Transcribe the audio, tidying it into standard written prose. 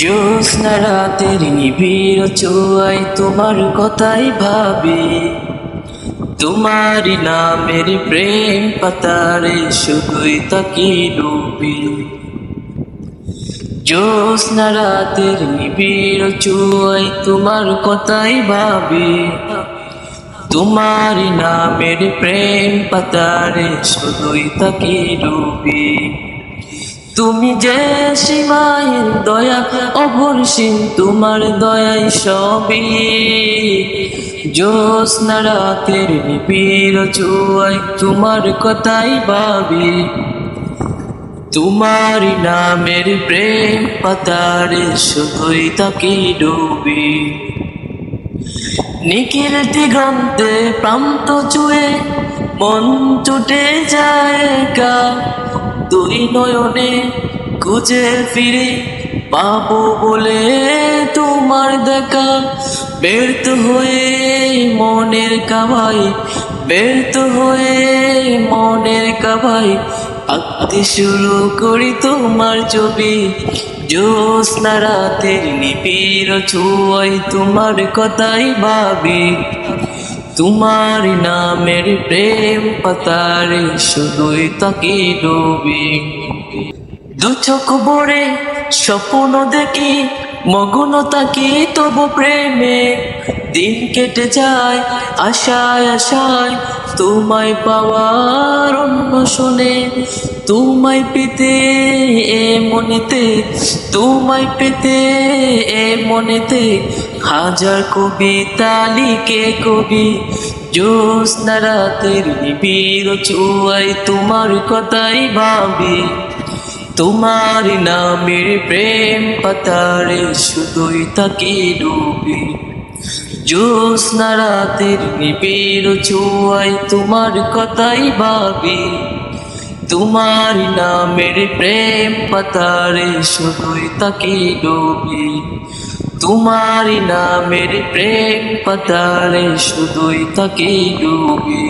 জ্যোৎস্না রাতের নিবিড় চোয়াই তোমার কথাই ভাবি, তোমারই নামের প্রেম পাতারে শুধুই তাকি ডুবি। জ্যোৎস্না রাতের নিবিড় চোয়াই তোমার কথাই ভাবি, তোমারই নামের প্রেম পাতারে শুধুই তাকি ডুবি। তুমি যে সীমাহীন দয়া অপরিসীম, তোমার দয়াই সবই। জ্যোৎস্না রাতের নিবিড় চোয়াই তোমার কথাই ভাবি, তোমারই নামের প্রেম পাতারে শুধুই তাকি ডুবি। নিখিল দিগন্তে প্রান্ত জুড়ে মন ছুটে যায় একা, দুই নয়নে খুঁজে ফিরে পাবো বলে তোমার দেখা। ব্যর্থ হয়ে মনের কাবাই, ব্যর্থ হয়ে মনের কাবাই আঁকতে শুরু করি তোমার ছবি। জ্যোৎস্না রাতের নিবিড় ছোঁয়াই তোমার কথাই ভাবি, তোমার নামের প্রেম পাতারে শুধুই তাকি ডুবি। দু চোখ ভরে স্বপ্ন দেখি, মগ্ন তাকি তবু প্রেমে। দিন কেটে যায় আশায় আশায় তোমায় পাওয়ার অন্বেষণে। তোমায় পেতে এ মনেতে, তোমায় পেতে এ মনেতে হাজার কবিতা লিখে কবি। জ্যোৎস্না রাতের নিবিড় ছোঁয়াই তোমার কথাই ভাবি, তোমার নামের প্রেম পাতারে শুধুই তাকি ডুবি। জ্যোৎস্না রাতের নিবিড় ছোঁয়াই তোমার কথাই ভাবি, তোমার নামের প্রেম পাতারে শুধুই তাকি ডুবি। তোমার নামের প্রেম পাতারে শুধুই তাকি ডুবি।